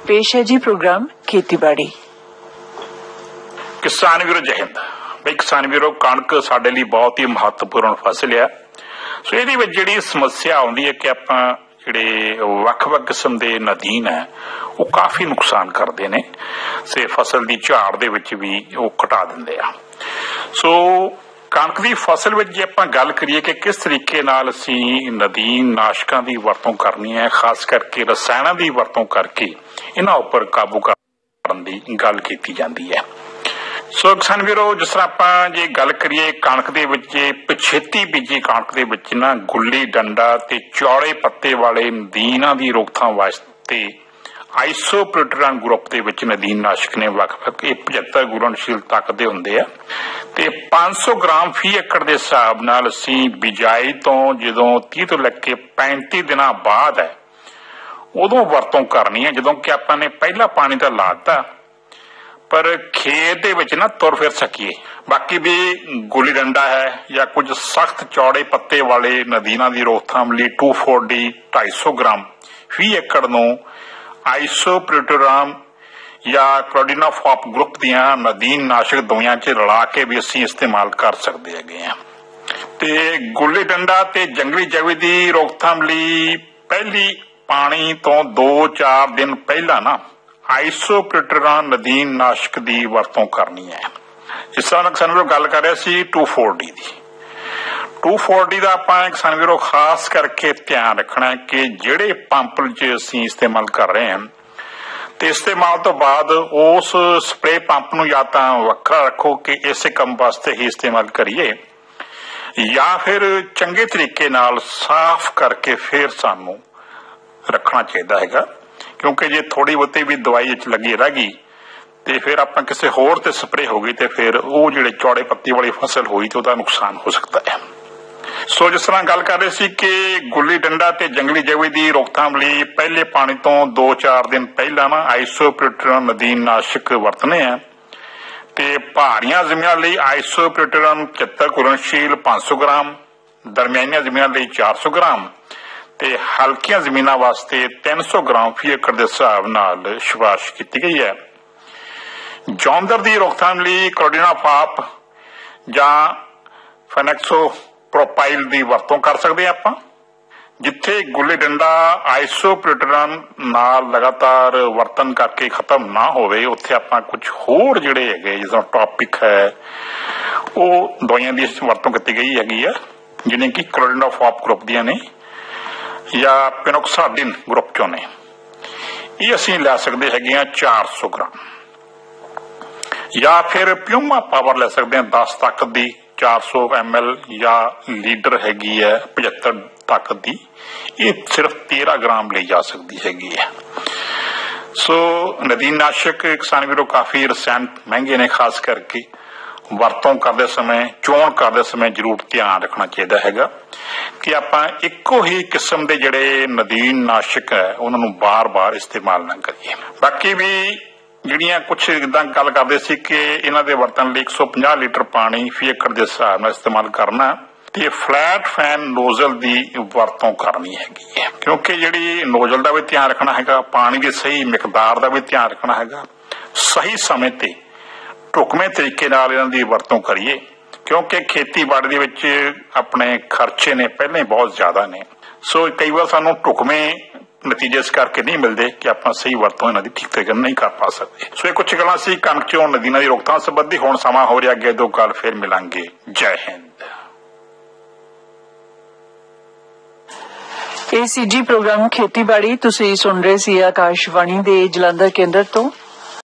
पेश है जी प्रोग्राम खेतीबाड़ी। किसान वीरो जय हिंद। बई किसान वीरो, कणक साडे लई बहुत ही महत्वपूर्ण फसल है। सो इहदे विच जिहड़ी समस्या आउंदी है कि आपां जिहड़े वख-वख किस्म दे नदीन है वो काफ़ी नुकसान करते हैं, से फसल की झाड़ दे विच भी वो घटा दिंदे आ। सो कणक की फसल में जे आपां गल करिए कि किस तरीके नाल असीं नदीन नाशकां की वरतों करनी है, खास करके रसायणां की वरतों करके इन्हां उपर काबू करन दी गल कीती जांदी है। सो किसान वीरो, जिस तरह आपां जे गल करिए कणक दे विच पछेती बीजी कणक दे विच ना गुल्ली डंडा ते चौड़े पत्ते वाले नदीनां दी रोकथाम वास्ते आइसोप्रोटेरान ग्रुप दे विच नदीन नाशक ने वख-वख 75 घुलनशील ताकत दे हुंदे आ ते 500 ग्राम फी एकड़ दे हिसाब नाल असीं बिजाई तो जदों 30 तो लैके 35 दिनां बाद है उदों वरतों करनी है, जदों कि आपां ने पहला पानी तां लाता पर खेत दे विच ना तुर फिर सकीए। बाकी भी गुली डंडा है या कुछ सख्त चौड़े पत्ते वाले नदीनां दी रोकथाम लई 2,4-D 250 ग्राम फी एकड़ नूं आइसोप्रोटेरान या क्लोडिनाफॉप ग्रुप दियां नदीन नाशक दवाइयां च रला के भी असीं इस्तेमाल कर सकते हैं। ते गुल्ली डंडा ते जंगली जवी दी रोकथाम लई पहली पानी तो 2-4 दिन पहला ना आइसोप्रोटेरान नदीन नाशक दी वरतों करनी है। इस तरह किसान वीरो गल कर रहे सी 2,4-D दी। 2,4-D दा आपां किसान वीरो खास करके ध्यान रखना है कि जिहड़े पंप च असीं इस्तेमाल कर रहे हैं ते इस्तेमाल तो बाद उस स्प्रे पंप नूं या तां वखरा रखो कि इसे काम वास्ते ही इस्तेमाल करिए या फिर चंगे तरीके नाल साफ करके फिर सानू रखना चाहिए हैगा, क्योंकि जे थोड़ी बहुती भी दवाई लगी रह गई तो फिर आप किसी होर ते स्प्रे हो गई तो फिर वो जिहड़े चौड़े पत्ती वाली फसल हुई तो उसका नुकसान हो सकता है। सो जिस तरह गल कर रहे सी कि गुल्ली डंडा ते जंगली जवी की रोकथाम लई पहले पानी तो 2-4 दिन पहला ना आइसोप्रोटेरान नदीन नाशक वरतने हैं ते भारियां जमीनां लई आइसोप्रोटेरान 75 घुलनशील 500 ग्राम, दरमियानियां जमीनां लई 400 ग्राम ते हल्कियां जमीनां वास्ते 300 ग्राम फी एकड़ दे हिसाब नाल सिफारिश की गई है। जौंदर की रोकथाम लई क्लोडिनाफॉप जां फेनेक्सोप्रोपाइल की वरतों कर सकते हैं आपां। जिथे गुल्ली डंडा आइसोप्रोटेरान नाल लगातार वरतन करके खत्म ना होवे उत्थे आपां कुछ होर जिहड़े हैगे जिस टॉपिक है वो दवाइयां की वरतों की गई हैगी है, जिन्हें कि क्लोडिनाफॉप ग्रुप दियां ने या पिनोक्साडिन ग्रुप चों ने। ये असीं लै सकते हैं 400 ग्राम या फिर प्यूमा पावर ले सकते हैं 10 ताकत की 400 ml या लीटर हैगी है 75 ताकत की, ये सिर्फ 13 ग्राम ले जा सकती हैगी है। सो नदीन नाशक किसान वीरों काफी रसायन महंगे ने, खास करके वरतों करते समय चोण करते समय जरूर ध्यान रखना चाहिए हैगा कि आपां इक्को ही किस्म के जिहड़े नदीन नाशक है उन्होंने बार बार इस्तेमाल ना करिए। बाकी भी जिहड़ियां कुछ इदां गल करदे सी कि इन्हां दे वरतन लई 150 लीटर पानी फी एकड़ दे हिसाब नाल इस्तेमाल करना ते फ्लैट फैन नोजल की वरतों करनी हैगी है, क्योंकि जिहड़ी नोजल का भी ध्यान रखना हैगा, पानी की सही मिकदार का भी ध्यान रखना हैगा, सही समय ते ढुकवें तरीके नाल इन्हां दी वरतों करिए, क्योंकि खेतीबाड़ी दे विच अपने खर्चे ने पहले ही बहुत ज्यादा ने। सो कई बार सानू ढुकवें नतीजे इस करके नहीं मिलते कि आप सही वरतों इन्हां दी ठीक तरीके नहीं कर पा सकते। सो ये कुछ गल्लां सी कणक चों नदीनां दी रोकथाम संबंधी। हुण समां हो रहा अगे दो गल फिर मिलांगे। जय हिंद। ਇਹ ਸੀ ਜੀ ਪ੍ਰੋਗਰਾਮ ਖੇਤੀਬਾੜੀ। ਤੁਸੀਂ ਸੁਣ ਰਹੇ ਸੀ ਆਕਾਸ਼ਵਾਣੀ ਦੇ ਜਲੰਧਰ ਕੇਂਦਰ ਤੋਂ।